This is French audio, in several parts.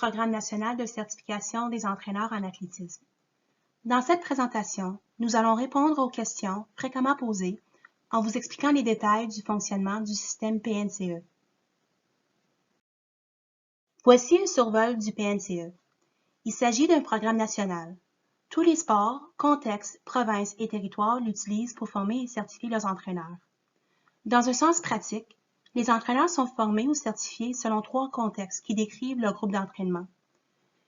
Programme national de certification des entraîneurs en athlétisme. Dans cette présentation, nous allons répondre aux questions fréquemment posées en vous expliquant les détails du fonctionnement du système PNCE. Voici un survol du PNCE. Il s'agit d'un programme national. Tous les sports, contextes, provinces et territoires l'utilisent pour former et certifier leurs entraîneurs. Dans un sens pratique, les entraîneurs sont formés ou certifiés selon 3 contextes qui décrivent leur groupe d'entraînement.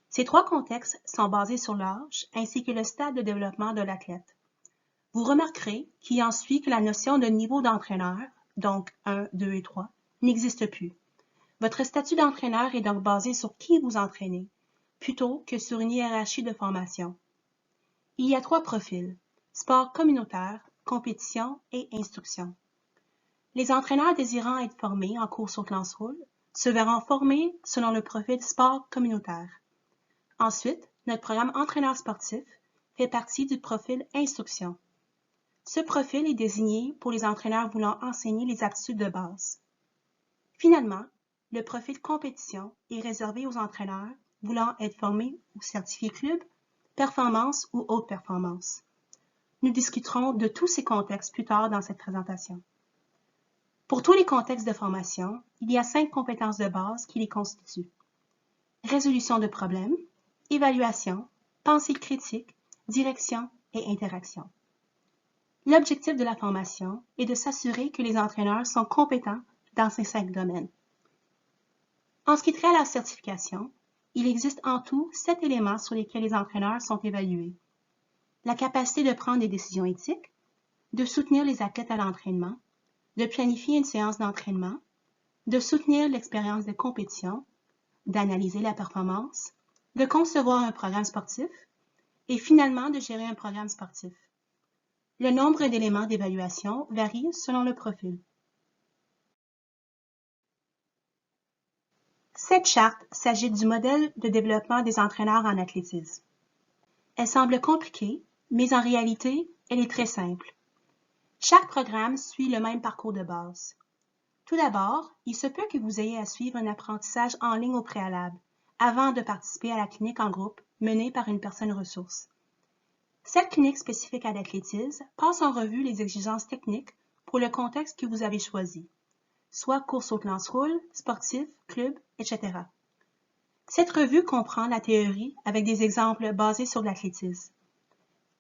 Ces 3 contextes sont basés sur l'âge ainsi que le stade de développement de l'athlète. Vous remarquerez qu'il en suit que la notion de niveau d'entraîneur, donc 1, 2 et 3, n'existe plus. Votre statut d'entraîneur est donc basé sur qui vous entraînez, plutôt que sur une hiérarchie de formation. Il y a 3 profils, sport communautaire, compétition et instruction. Les entraîneurs désirant être formés en course au Clansroule se verront formés selon le profil sport communautaire. Ensuite, notre programme entraîneur sportif fait partie du profil instruction. Ce profil est désigné pour les entraîneurs voulant enseigner les aptitudes de base. Finalement, le profil compétition est réservé aux entraîneurs voulant être formés ou certifiés club, performance ou haute performance. Nous discuterons de tous ces contextes plus tard dans cette présentation. Pour tous les contextes de formation, il y a 5 compétences de base qui les constituent. Résolution de problèmes, évaluation, pensée critique, direction et interaction. L'objectif de la formation est de s'assurer que les entraîneurs sont compétents dans ces 5 domaines. En ce qui tient à la certification, il existe en tout 7 éléments sur lesquels les entraîneurs sont évalués. La capacité de prendre des décisions éthiques, de soutenir les athlètes à l'entraînement, de planifier une séance d'entraînement, de soutenir l'expérience de compétition, d'analyser la performance, de concevoir un programme sportif et finalement de gérer un programme sportif. Le nombre d'éléments d'évaluation varie selon le profil. Cette charte s'agit du modèle de développement des entraîneurs en athlétisme. Elle semble compliquée, mais en réalité, elle est très simple. Chaque programme suit le même parcours de base. Tout d'abord, il se peut que vous ayez à suivre un apprentissage en ligne au préalable, avant de participer à la clinique en groupe menée par une personne ressource. Cette clinique spécifique à l'athlétisme passe en revue les exigences techniques pour le contexte que vous avez choisi, soit course au Clansroule, sportif, club, etc. Cette revue comprend la théorie avec des exemples basés sur l'athlétisme.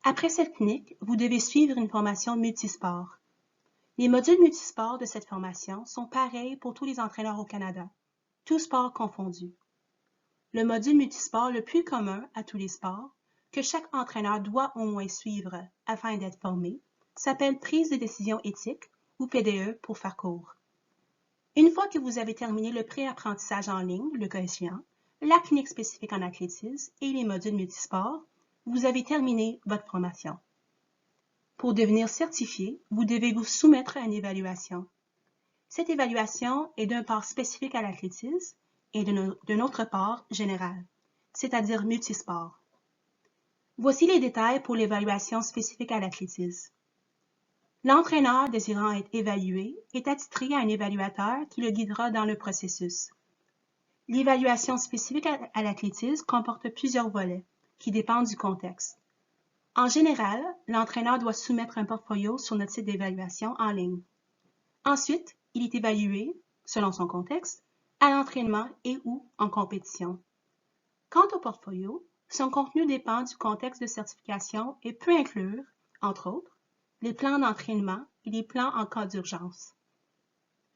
Après cette clinique, vous devez suivre une formation multisport. Les modules multisports de cette formation sont pareils pour tous les entraîneurs au Canada, tous sports confondus. Le module multisport le plus commun à tous les sports, que chaque entraîneur doit au moins suivre afin d'être formé, s'appelle prise de décision éthique ou PDE pour faire court. Une fois que vous avez terminé le pré-apprentissage en ligne, le cas échéant, la clinique spécifique en athlétisme et les modules multisports, vous avez terminé votre formation. Pour devenir certifié, vous devez vous soumettre à une évaluation. Cette évaluation est d'un part spécifique à l'athlétisme et d'un autre part général, c'est-à-dire multisport. Voici les détails pour l'évaluation spécifique à l'athlétisme. L'entraîneur désirant être évalué est attitré à un évaluateur qui le guidera dans le processus. L'évaluation spécifique à l'athlétisme comporte plusieurs volets qui dépendent du contexte. En général, l'entraîneur doit soumettre un portfolio sur notre site d'évaluation en ligne. Ensuite, il est évalué, selon son contexte, à l'entraînement et ou en compétition. Quant au portfolio, son contenu dépend du contexte de certification et peut inclure, entre autres, les plans d'entraînement et les plans en cas d'urgence.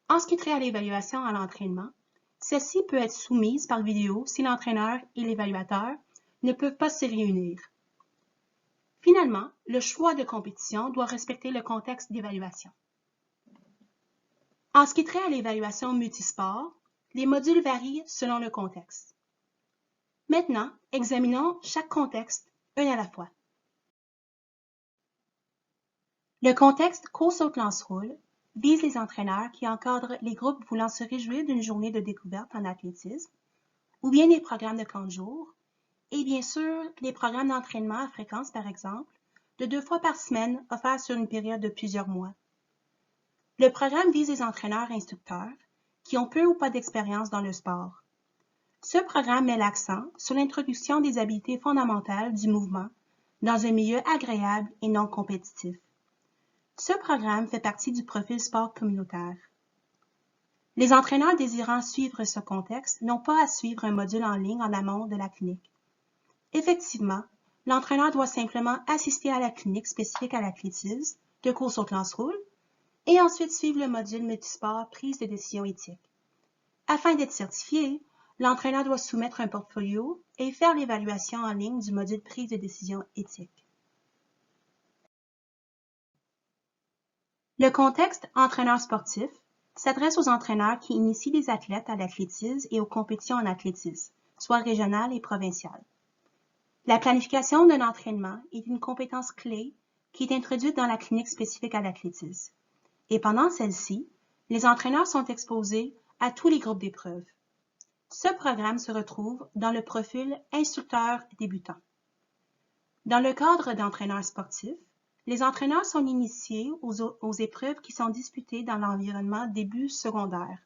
En ce qui tient à l'évaluation à l'entraînement, celle-ci peut être soumise par vidéo si l'entraîneur et l'évaluateur ne peuvent pas se réunir. Finalement, le choix de compétition doit respecter le contexte d'évaluation. En ce qui tient à l'évaluation multisport, les modules varient selon le contexte. Maintenant, examinons chaque contexte un à la fois. Le contexte course au Clansroule vise les entraîneurs qui encadrent les groupes voulant se réjouir d'une journée de découverte en athlétisme, ou bien des programmes de camp de jour, et bien sûr les programmes d'entraînement à fréquence par exemple, de 2 fois par semaine offerts sur une période de plusieurs mois. Le programme vise les entraîneurs instructeurs qui ont peu ou pas d'expérience dans le sport. Ce programme met l'accent sur l'introduction des habiletés fondamentales du mouvement dans un milieu agréable et non compétitif. Ce programme fait partie du profil sport communautaire. Les entraîneurs désirant suivre ce contexte n'ont pas à suivre un module en ligne en amont de la clinique. Effectivement, l'entraîneur doit simplement assister à la clinique spécifique à l'athlétisme de course au classe-roule et ensuite suivre le module multisport prise de décision éthique. Afin d'être certifié, l'entraîneur doit soumettre un portfolio et faire l'évaluation en ligne du module prise de décision éthique. Le contexte entraîneur sportif s'adresse aux entraîneurs qui initient les athlètes à l'athlétisme et aux compétitions en athlétisme, soit régionales et provinciales. La planification d'un entraînement est une compétence clé qui est introduite dans la clinique spécifique à l'athlétisme. Et pendant celle-ci, les entraîneurs sont exposés à tous les groupes d'épreuves. Ce programme se retrouve dans le profil instructeur débutant. Dans le cadre d'entraîneurs sportifs, les entraîneurs sont initiés aux épreuves qui sont disputées dans l'environnement début secondaire,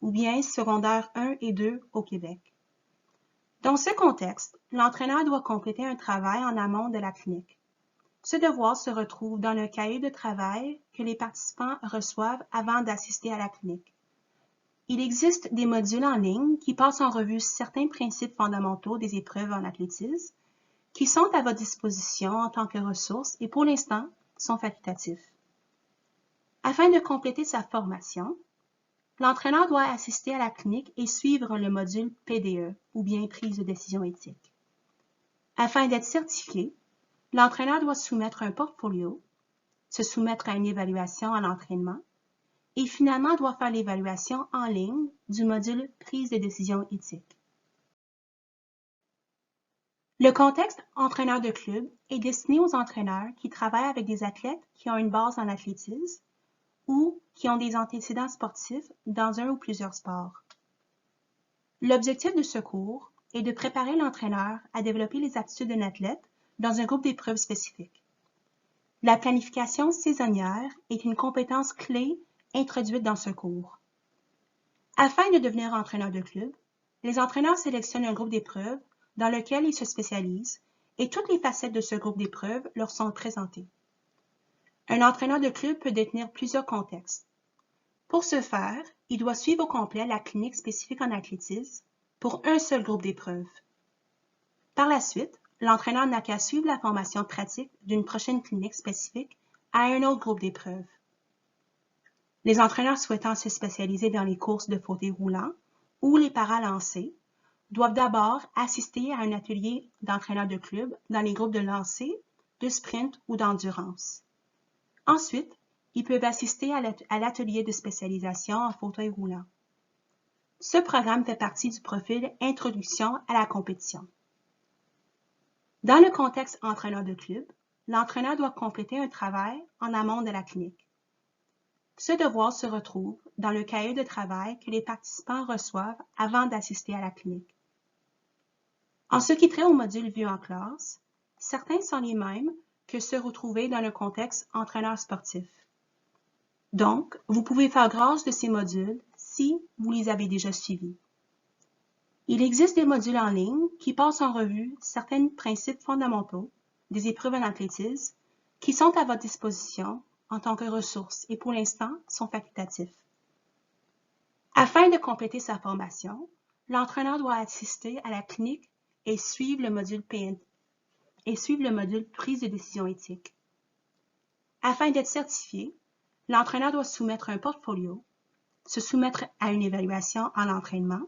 ou bien secondaire 1 et 2 au Québec. Dans ce contexte, l'entraîneur doit compléter un travail en amont de la clinique. Ce devoir se retrouve dans le cahier de travail que les participants reçoivent avant d'assister à la clinique. Il existe des modules en ligne qui passent en revue certains principes fondamentaux des épreuves en athlétisme qui sont à votre disposition en tant que ressources et pour l'instant sont facultatifs. Afin de compléter sa formation, l'entraîneur doit assister à la clinique et suivre le module PDE ou bien prise de décision éthique. Afin d'être certifié, l'entraîneur doit soumettre un portfolio, se soumettre à une évaluation en entraînement et finalement doit faire l'évaluation en ligne du module prise de décision éthique. Le contexte entraîneur de club est destiné aux entraîneurs qui travaillent avec des athlètes qui ont une base en athlétisme ou qui ont des antécédents sportifs dans un ou plusieurs sports. L'objectif de ce cours est de préparer l'entraîneur à développer les aptitudes d'un athlète dans un groupe d'épreuves spécifiques. La planification saisonnière est une compétence clé introduite dans ce cours. Afin de devenir entraîneur de club, les entraîneurs sélectionnent un groupe d'épreuves dans lequel ils se spécialisent et toutes les facettes de ce groupe d'épreuves leur sont présentées. Un entraîneur de club peut détenir plusieurs contextes. Pour ce faire, il doit suivre au complet la clinique spécifique en athlétisme pour un seul groupe d'épreuves. Par la suite, l'entraîneur n'a qu'à suivre la formation pratique d'une prochaine clinique spécifique à un autre groupe d'épreuves. Les entraîneurs souhaitant se spécialiser dans les courses de fauteuil roulant ou les paralancers doivent d'abord assister à un atelier d'entraîneur de club dans les groupes de lancer, de sprint ou d'endurance. Ensuite, ils peuvent assister à l'atelier de spécialisation en fauteuil roulant. Ce programme fait partie du profil Introduction à la compétition. Dans le contexte entraîneur de club, l'entraîneur doit compléter un travail en amont de la clinique. Ce devoir se retrouve dans le cahier de travail que les participants reçoivent avant d'assister à la clinique. En ce qui trait au module vu en classe, certains sont les mêmes que ceux retrouvés dans le contexte entraîneur sportif. Donc, vous pouvez faire grâce de ces modules si vous les avez déjà suivis. Il existe des modules en ligne qui passent en revue certains principes fondamentaux des épreuves en athlétisme qui sont à votre disposition en tant que ressources et pour l'instant sont facultatifs. Afin de compléter sa formation, l'entraîneur doit assister à la clinique et suivre le module prise de décision éthique. Afin d'être certifié, l'entraîneur doit soumettre un portfolio, se soumettre à une évaluation en entraînement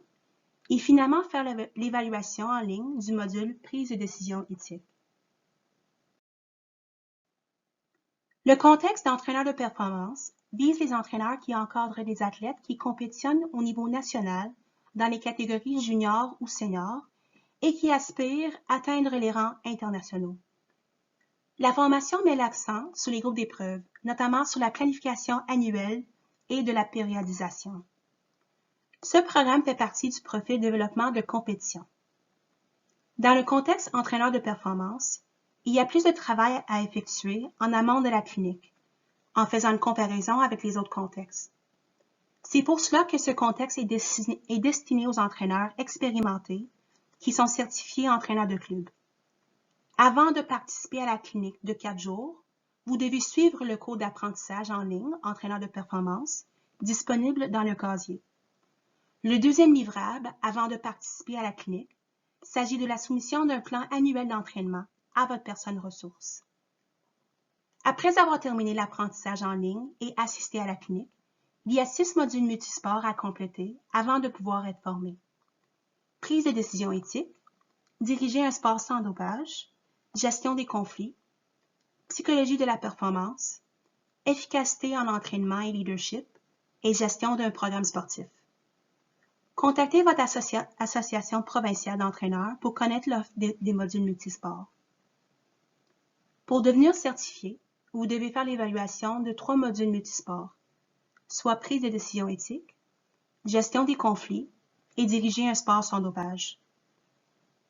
et finalement faire l'évaluation en ligne du module prise de décision éthique. Le contexte d'entraîneur de performance vise les entraîneurs qui encadrent des athlètes qui compétitionnent au niveau national dans les catégories juniors ou seniors et qui aspirent à atteindre les rangs internationaux. La formation met l'accent sur les groupes d'épreuves, notamment sur la planification annuelle et de la périodisation. Ce programme fait partie du profil développement de compétition. Dans le contexte entraîneur de performance, il y a plus de travail à effectuer en amont de la clinique, en faisant une comparaison avec les autres contextes. C'est pour cela que ce contexte est destiné aux entraîneurs expérimentés qui sont certifiés entraîneurs de club. Avant de participer à la clinique de 4 jours, vous devez suivre le cours d'apprentissage en ligne, entraîneur de performance, disponible dans le casier. Le deuxième livrable, avant de participer à la clinique, s'agit de la soumission d'un plan annuel d'entraînement à votre personne ressource. Après avoir terminé l'apprentissage en ligne et assisté à la clinique, il y a 6 modules multisports à compléter avant de pouvoir être formé. Prise de décision éthique, diriger un sport sans dopage, gestion des conflits, psychologie de la performance, efficacité en entraînement et leadership et gestion d'un programme sportif. Contactez votre association provinciale d'entraîneurs pour connaître l'offre des modules multisports. Pour devenir certifié, vous devez faire l'évaluation de 3 modules multisports, soit prise de décision éthique, gestion des conflits et diriger un sport sans dopage.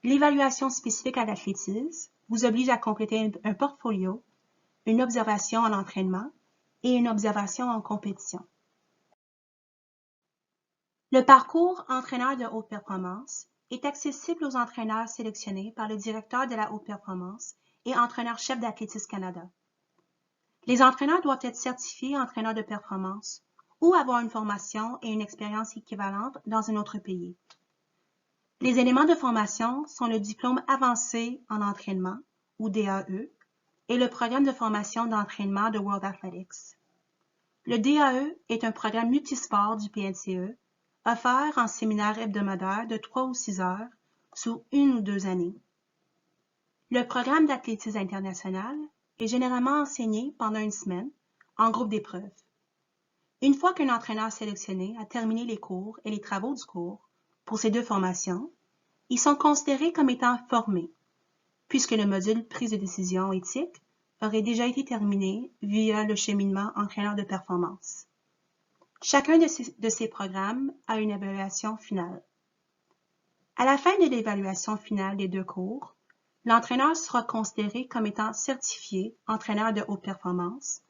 L'évaluation spécifique à l'athlétisme vous oblige à compléter un portfolio, une observation en entraînement et une observation en compétition. Le parcours entraîneur de haute performance est accessible aux entraîneurs sélectionnés par le directeur de la haute performance et entraîneur-chef d'Athlétisme Canada. Les entraîneurs doivent être certifiés entraîneurs de performance ou avoir une formation et une expérience équivalente dans un autre pays. Les éléments de formation sont le diplôme avancé en entraînement, ou DAE, et le programme de formation d'entraînement de World Athletics. Le DAE est un programme multisport du PNCE, offert en séminaire hebdomadaire de 3 ou 6 heures sur 1 ou 2 années. Le programme d'athlétisme international est généralement enseigné pendant une semaine, en groupe d'épreuves. Une fois qu'un entraîneur sélectionné a terminé les cours et les travaux du cours pour ces 2 formations, ils sont considérés comme étant formés, puisque le module prise de décision éthique aurait déjà été terminé via le cheminement entraîneur de performance. Chacun de ces programmes a une évaluation finale. À la fin de l'évaluation finale des 2 cours, l'entraîneur sera considéré comme étant certifié entraîneur de haute performance,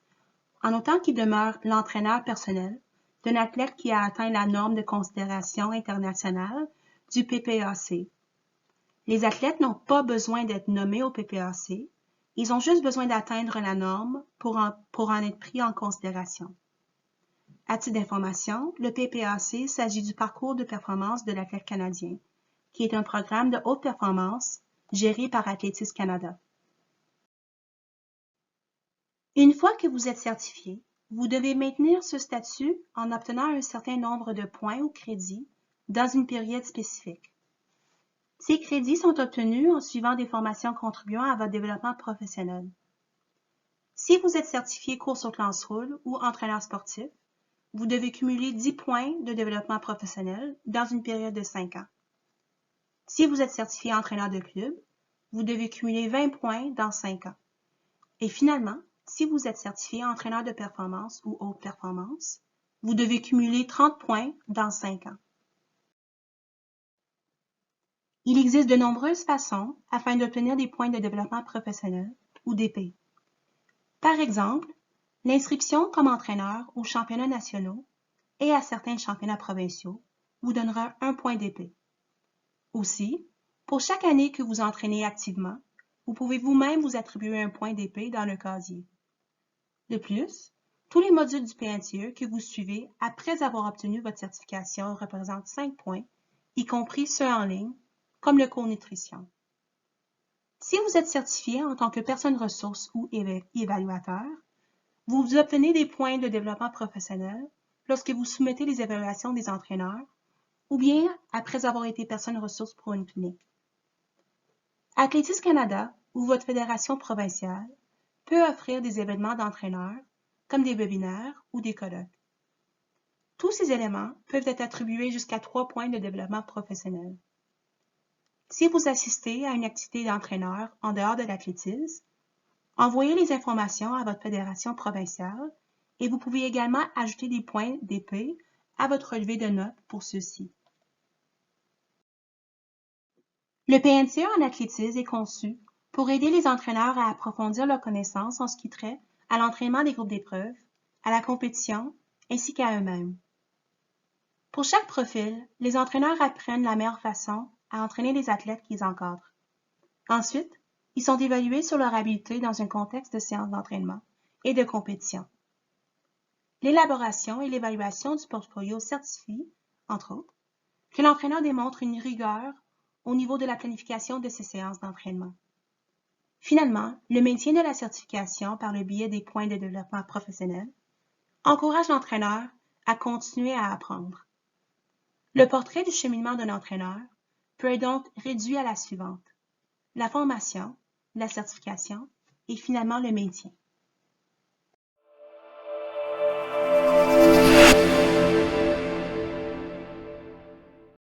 en autant qu'il demeure l'entraîneur personnel d'un athlète qui a atteint la norme de considération internationale du PPAC. Les athlètes n'ont pas besoin d'être nommés au PPAC, ils ont juste besoin d'atteindre la norme pour en être pris en considération. À titre d'information, le PPAC s'agit du parcours de performance de l'athlète canadien, qui est un programme de haute performance géré par Athlétisme Canada. Une fois que vous êtes certifié, vous devez maintenir ce statut en obtenant un certain nombre de points ou crédits dans une période spécifique. Ces crédits sont obtenus en suivant des formations contribuant à votre développement professionnel. Si vous êtes certifié course au Clansroule ou entraîneur sportif, vous devez cumuler 10 points de développement professionnel dans une période de 5 ans. Si vous êtes certifié entraîneur de club, vous devez cumuler 20 points dans 5 ans. Et finalement, si vous êtes certifié entraîneur de performance ou haute performance, vous devez cumuler 30 points dans 5 ans. Il existe de nombreuses façons afin d'obtenir des points de développement professionnel ou DP. Par exemple, l'inscription comme entraîneur aux championnats nationaux et à certains championnats provinciaux vous donnera 1 point d'épée. Aussi, pour chaque année que vous entraînez activement, vous pouvez vous-même vous attribuer 1 point d'épée dans le casier. De plus, tous les modules du PNCE que vous suivez après avoir obtenu votre certification représentent 5 points, y compris ceux en ligne, comme le cours nutrition. Si vous êtes certifié en tant que personne ressource ou évaluateur, vous obtenez des points de développement professionnel lorsque vous soumettez les évaluations des entraîneurs ou bien après avoir été personne ressource pour une clinique. Athlétisme Canada ou votre fédération provinciale peut offrir des événements d'entraîneurs comme des webinaires ou des colloques. Tous ces éléments peuvent être attribués jusqu'à 3 points de développement professionnel. Si vous assistez à une activité d'entraîneur en dehors de l'athlétisme, envoyez les informations à votre fédération provinciale et vous pouvez également ajouter des points d'épée à votre relevé de notes pour ceux-ci. Le PNCE en athlétisme est conçu pour aider les entraîneurs à approfondir leurs connaissances en ce qui trait à l'entraînement des groupes d'épreuves, à la compétition ainsi qu'à eux-mêmes. Pour chaque profil, les entraîneurs apprennent la meilleure façon à entraîner les athlètes qu'ils encadrent. Ensuite, ils sont évalués sur leur habileté dans un contexte de séance d'entraînement et de compétition. L'élaboration et l'évaluation du portfolio certifient, entre autres, que l'entraîneur démontre une rigueur au niveau de la planification de ses séances d'entraînement. Finalement, le maintien de la certification par le biais des points de développement professionnel encourage l'entraîneur à continuer à apprendre. Le portrait du cheminement d'un entraîneur peut être donc réduit à la suivante: la formation, la certification et finalement le maintien.